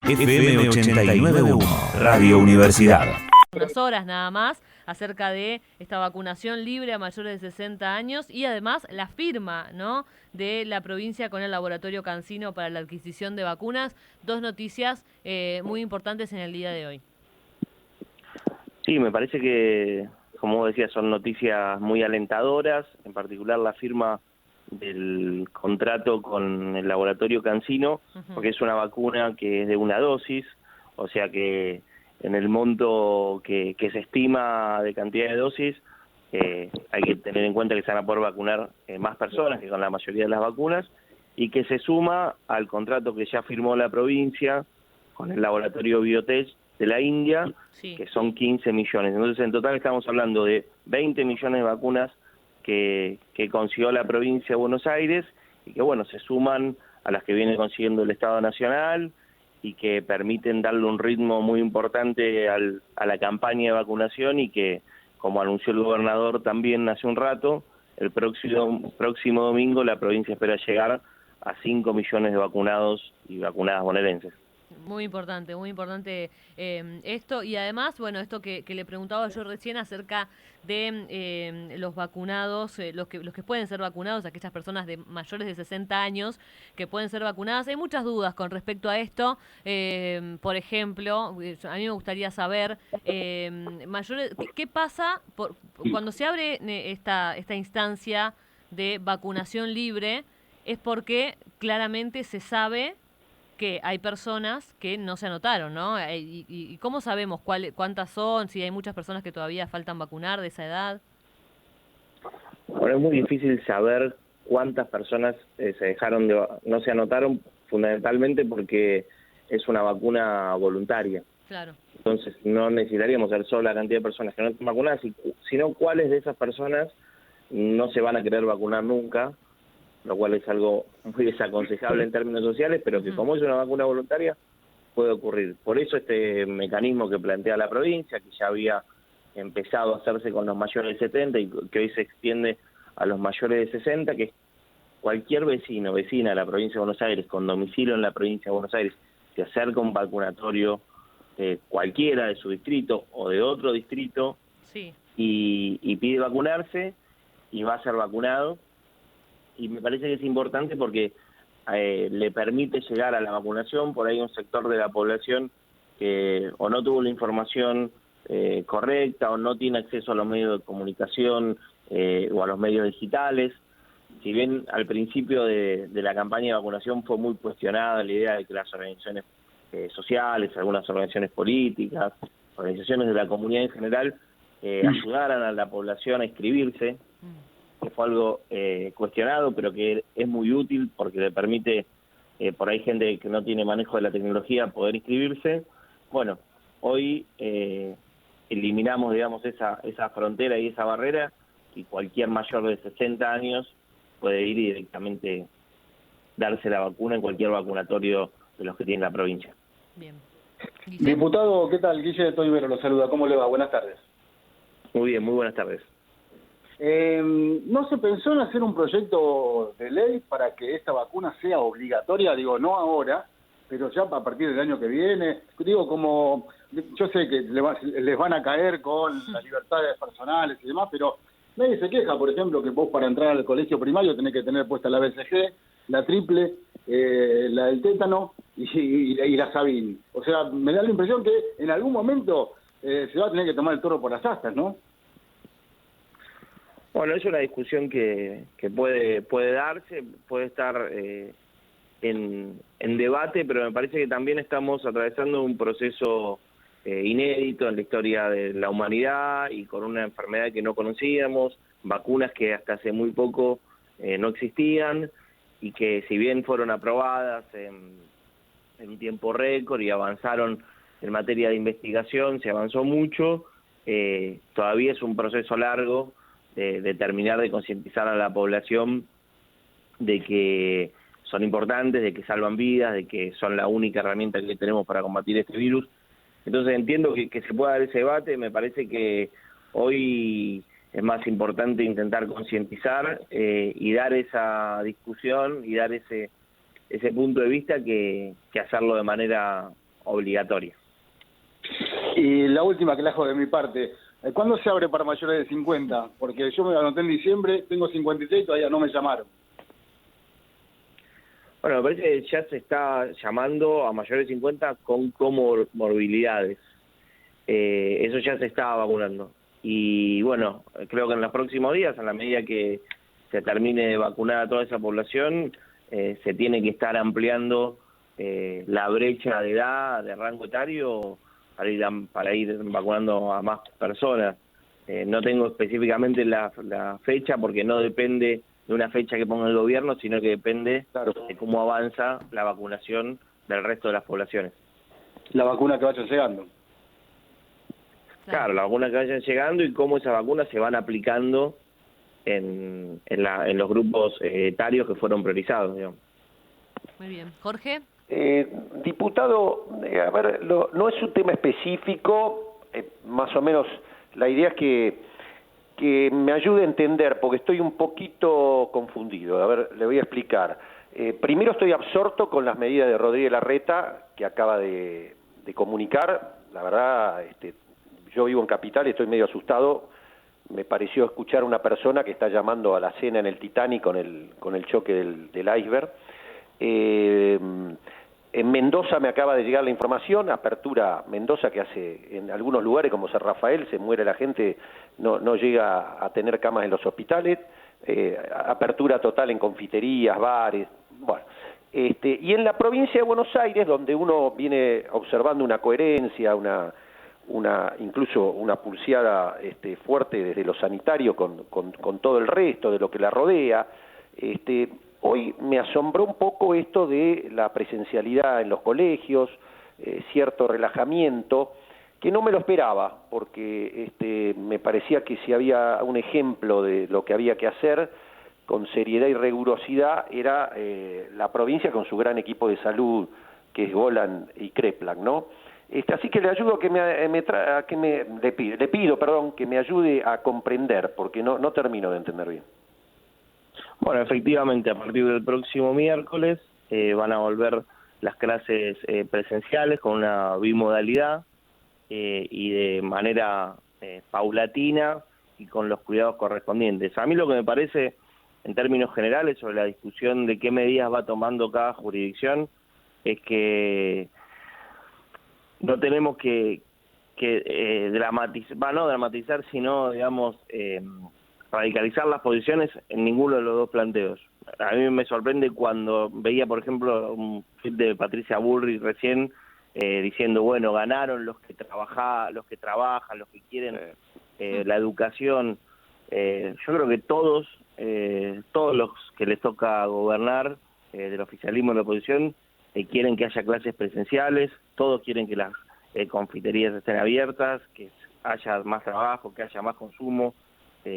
FM 89.1, Radio Universidad. Unas horas nada más acerca de esta vacunación libre a mayores de 60 años y además la firma, ¿no?, de la provincia con el laboratorio Cancino para la adquisición de vacunas. Dos noticias muy importantes en el día de hoy. Sí, me parece que, como vos decías, son noticias muy alentadoras, en particular la firma del contrato con el laboratorio Cancino, porque es una vacuna que es de una dosis, o sea que en el monto que se estima de cantidad de dosis, hay que tener en cuenta que se van a poder vacunar más personas que con la mayoría de las vacunas, y que se suma al contrato que ya firmó la provincia con el laboratorio Biotech de la India, Sí, que son 15 millones. Entonces, en total estamos hablando de 20 millones de vacunas que consiguió la provincia de Buenos Aires y que, bueno, se suman a las que viene consiguiendo el Estado Nacional y que permiten darle un ritmo muy importante a la campaña de vacunación y que, como anunció el gobernador también hace un rato, el próximo domingo la provincia espera llegar a 5 millones de vacunados y vacunadas bonaerenses. muy importante esto. Y además, bueno, esto que le preguntaba yo recién acerca de los vacunados, los que pueden ser vacunados, aquellas personas de mayores de 60 años que pueden ser vacunadas. Hay muchas dudas con respecto a esto. Por ejemplo, a mí me gustaría saber qué pasa cuando se abre esta instancia de vacunación libre. Es porque claramente se sabe que hay personas que no se anotaron, ¿no? ¿Y cómo sabemos cuántas son? Si hay muchas personas que todavía faltan vacunar de esa edad. Ahora es muy difícil saber cuántas personas no se anotaron, fundamentalmente porque es una vacuna voluntaria. Claro. Entonces no necesitaríamos saber solo la cantidad de personas que no están vacunadas, sino cuáles de esas personas no se van a querer vacunar nunca, lo cual es algo muy desaconsejable en términos sociales, pero que como es una vacuna voluntaria, puede ocurrir. Por eso este mecanismo que plantea la provincia, que ya había empezado a hacerse con los mayores de 70 y que hoy se extiende a los mayores de 60, que cualquier vecina de la provincia de Buenos Aires, con domicilio en la provincia de Buenos Aires, se acerca a un vacunatorio cualquiera de su distrito o de otro distrito, sí, y pide vacunarse y va a ser vacunado. Y me parece que es importante porque le permite llegar a la vacunación. Por ahí un sector de la población que o no tuvo la información correcta o no tiene acceso a los medios de comunicación o a los medios digitales. Si bien al principio de la campaña de vacunación fue muy cuestionada la idea de que las organizaciones sociales, algunas organizaciones políticas, organizaciones de la comunidad en general, ayudaran a la población a inscribirse, que fue algo cuestionado, pero que es muy útil porque le permite, por ahí gente que no tiene manejo de la tecnología, poder inscribirse. Bueno, hoy eliminamos, digamos, esa frontera y esa barrera, y cualquier mayor de 60 años puede ir y directamente darse la vacuna en cualquier vacunatorio de los que tiene la provincia. bien. Diputado, ¿qué tal? Guille de Toibero lo saluda. ¿Cómo le va? Buenas tardes. Muy bien, muy buenas tardes. ¿No se pensó en hacer un proyecto de ley para que esta vacuna sea obligatoria? Digo, no ahora, pero ya a partir del año que viene. Digo, como yo sé que les van a caer con las libertades personales y demás, pero nadie se queja, por ejemplo, que vos para entrar al colegio primario tenés que tener puesta la BCG, la triple, la del tétano y la Sabin. O sea, me da la impresión que en algún momento se va a tener que tomar el toro por las astas, ¿no? Bueno, es una discusión que puede darse, puede estar en debate, pero me parece que también estamos atravesando un proceso inédito en la historia de la humanidad y con una enfermedad que no conocíamos, vacunas que hasta hace muy poco no existían y que si bien fueron aprobadas en un tiempo récord y avanzaron en materia de investigación, se avanzó mucho, todavía es un proceso largo de terminar de concientizar a la población de que son importantes, de que salvan vidas, de que son la única herramienta que tenemos para combatir este virus. Entonces entiendo que se pueda dar ese debate. Me parece que hoy es más importante intentar concientizar y dar esa discusión y dar ese punto de vista que hacerlo de manera obligatoria. Y la última que la hago de mi parte, ¿cuándo se abre para mayores de 50? Porque yo me anoté en diciembre, tengo 56 y todavía no me llamaron. Bueno, me parece que ya se está llamando a mayores de 50 con comorbilidades. Eso ya se está vacunando. Y bueno, creo que en los próximos días, a la medida que se termine de vacunar a toda esa población, se tiene que estar ampliando la brecha de edad, de rango etario, para ir vacunando a más personas. No tengo específicamente la fecha porque no depende de una fecha que ponga el gobierno, sino que depende de cómo avanza la vacunación del resto de las poblaciones. La vacuna que vaya llegando. Claro, las vacunas que vayan llegando y cómo esas vacunas se van aplicando en los grupos etarios que fueron priorizados, digamos. Muy bien. Jorge. Diputado, a ver, no es un tema específico, más o menos la idea es que me ayude a entender, porque estoy un poquito confundido. A ver, le voy a explicar. Primero estoy absorto con las medidas de Rodríguez Larreta, que acaba de comunicar. La verdad, yo vivo en Capital y estoy medio asustado. Me pareció escuchar a una persona que está llamando a la cena en el Titanic con el choque del iceberg. En Mendoza me acaba de llegar la información, apertura Mendoza, que hace en algunos lugares como San Rafael, se muere la gente, no llega a tener camas en los hospitales, apertura total en confiterías, bares, bueno. Y en la provincia de Buenos Aires, donde uno viene observando una coherencia, incluso una pulseada fuerte desde lo sanitario con todo el resto de lo que la rodea, hoy me asombró un poco esto de la presencialidad en los colegios, cierto relajamiento, que no me lo esperaba, porque me parecía que si había un ejemplo de lo que había que hacer con seriedad y rigurosidad era la provincia con su gran equipo de salud, que es Golan y Kreplan, ¿no? Así que le ayudo que le pido que me ayude a comprender, porque no termino de entender bien. Bueno, efectivamente, a partir del próximo miércoles van a volver las clases presenciales con una bimodalidad y de manera paulatina y con los cuidados correspondientes. A mí lo que me parece, en términos generales, sobre la discusión de qué medidas va tomando cada jurisdicción, es que no tenemos que dramatizar, sino, digamos, radicalizar las posiciones en ninguno de los dos planteos. A mí me sorprende cuando veía, por ejemplo, un tweet de Patricia Bullrich recién diciendo, bueno, ganaron los que trabajan, los que quieren la educación. Yo creo que todos los que les toca gobernar, del oficialismo y de la oposición, quieren que haya clases presenciales, todos quieren que las confiterías estén abiertas, que haya más trabajo, que haya más consumo.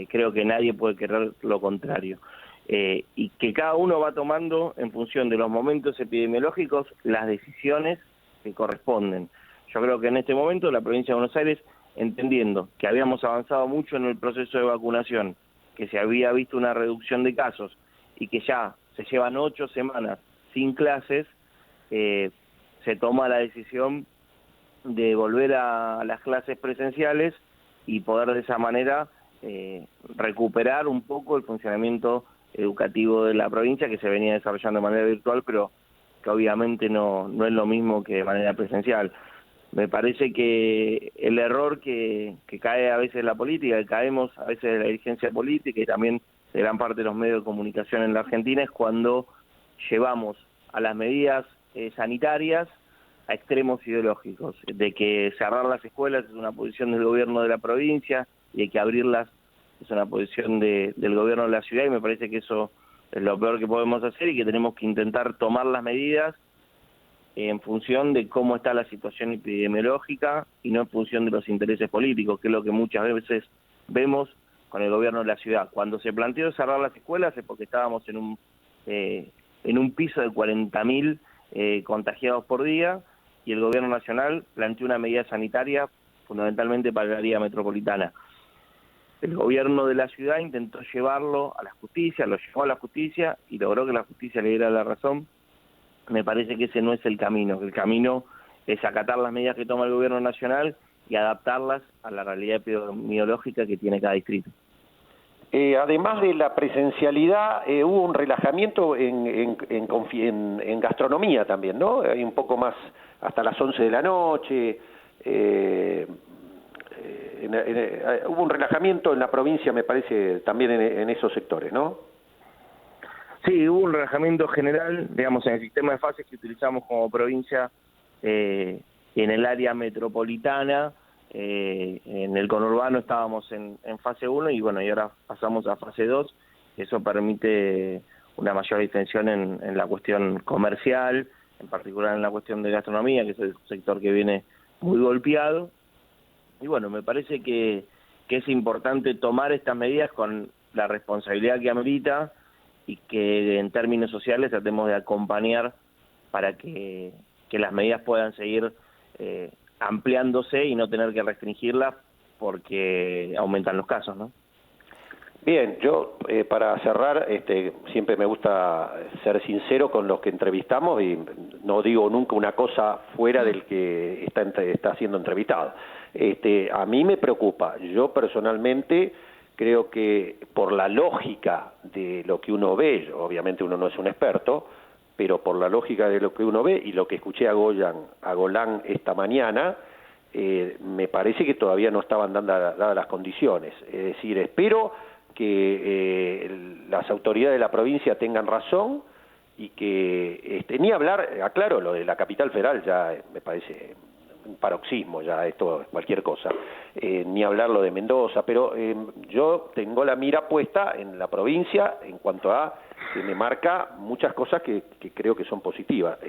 Creo que nadie puede querer lo contrario. Y que cada uno va tomando, en función de los momentos epidemiológicos, las decisiones que corresponden. Yo creo que en este momento la provincia de Buenos Aires, entendiendo que habíamos avanzado mucho en el proceso de vacunación, que se había visto una reducción de casos y que ya se llevan 8 semanas sin clases, se toma la decisión de volver a las clases presenciales y poder de esa manera recuperar un poco el funcionamiento educativo de la provincia, que se venía desarrollando de manera virtual, pero que obviamente no es lo mismo que de manera presencial. Me parece que el error que cae a veces la política, que caemos a veces de la dirigencia política y también de gran parte de los medios de comunicación en la Argentina, es cuando llevamos a las medidas sanitarias a extremos ideológicos, de que cerrar las escuelas es una posición del gobierno de la provincia y hay que abrirlas es una posición del gobierno de la ciudad, y me parece que eso es lo peor que podemos hacer y que tenemos que intentar tomar las medidas en función de cómo está la situación epidemiológica y no en función de los intereses políticos, que es lo que muchas veces vemos con el gobierno de la ciudad. Cuando se planteó cerrar las escuelas es porque estábamos en un piso de 40.000 contagiados por día, y el gobierno nacional planteó una medida sanitaria fundamentalmente para el área metropolitana. El gobierno de la ciudad intentó llevarlo a la justicia, lo llevó a la justicia y logró que la justicia le diera la razón. Me parece que ese no es el camino, que el camino es acatar las medidas que toma el gobierno nacional y adaptarlas a la realidad epidemiológica que tiene cada distrito. Además de la presencialidad, hubo un relajamiento en gastronomía también, ¿no? Hay un poco más hasta las 11 de la noche. Hubo un relajamiento en la provincia, me parece, también en esos sectores, ¿no? Sí, hubo un relajamiento general, digamos, en el sistema de fases que utilizamos como provincia en el área metropolitana. En el conurbano estábamos en fase 1 y bueno, y ahora pasamos a fase 2. Eso permite una mayor distensión en la cuestión comercial, en particular en la cuestión de gastronomía, que es el sector que viene muy golpeado. Y bueno, me parece que es importante tomar estas medidas con la responsabilidad que amerita y que en términos sociales tratemos de acompañar para que las medidas puedan seguir ampliándose y no tener que restringirlas porque aumentan los casos, ¿no? Bien, yo para cerrar, siempre me gusta ser sincero con los que entrevistamos y no digo nunca una cosa fuera del que está siendo entrevistado. A mí me preocupa, yo personalmente creo que por la lógica de lo que uno ve, obviamente uno no es un experto, pero por la lógica de lo que uno ve y lo que escuché a Golán esta mañana, me parece que todavía no estaban dadas las condiciones. Es decir, espero que las autoridades de la provincia tengan razón y que, ni hablar, aclaro, lo de la capital federal ya me parece un paroxismo, ya esto es cualquier cosa, ni hablar lo de Mendoza, pero yo tengo la mira puesta en la provincia en cuanto a que me marca muchas cosas que creo que son positivas.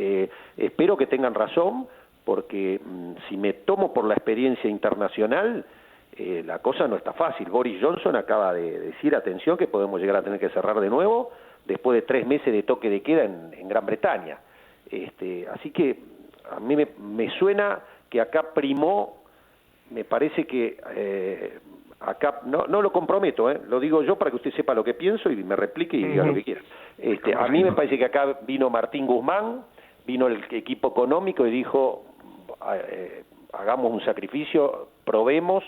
Espero que tengan razón, porque si me tomo por la experiencia internacional, la cosa no está fácil. Boris Johnson acaba de decir, atención, que podemos llegar a tener que cerrar de nuevo después de 3 meses de toque de queda en Gran Bretaña. Así que a mí me suena que acá primó, me parece que acá, no lo comprometo, lo digo yo para que usted sepa lo que pienso y me replique y diga lo que quiera. A mí me parece que acá vino Martín Guzmán, vino el equipo económico y dijo, hagamos un sacrificio, probemos,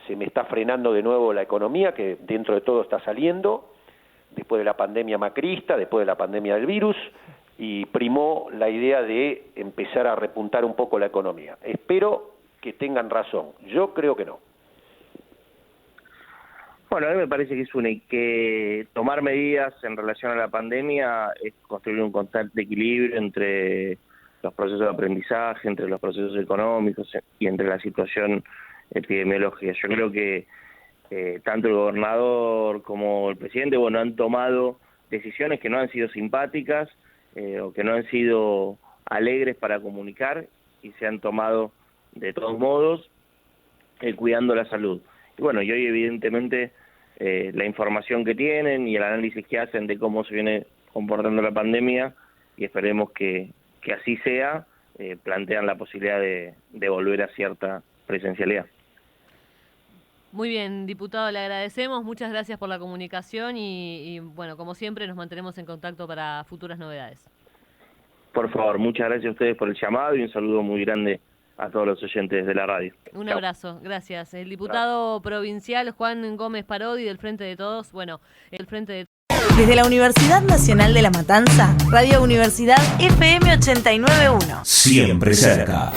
se me está frenando de nuevo la economía, que dentro de todo está saliendo, después de la pandemia macrista, después de la pandemia del virus, y primó la idea de empezar a repuntar un poco la economía. Espero que tengan razón, yo creo que no. Bueno, a mí me parece que tomar medidas en relación a la pandemia es construir un constante equilibrio entre los procesos de aprendizaje, entre los procesos económicos y entre la situación epidemiológica. Yo creo que tanto el gobernador como el presidente, bueno, han tomado decisiones que no han sido simpáticas o que no han sido alegres para comunicar y se han tomado de todos modos cuidando la salud. Y bueno, y hoy evidentemente la información que tienen y el análisis que hacen de cómo se viene comportando la pandemia, y esperemos que así sea, plantean la posibilidad de volver a cierta presencialidad. Muy bien, diputado, le agradecemos, muchas gracias por la comunicación y bueno, como siempre nos mantenemos en contacto para futuras novedades. Por favor, muchas gracias a ustedes por el llamado y un saludo muy grande a todos los oyentes de la radio. Un abrazo, gracias. El diputado provincial Juan Gómez Parodi del Frente de Todos, Desde la Universidad Nacional de La Matanza, Radio Universidad FM 89.1. Siempre cerca.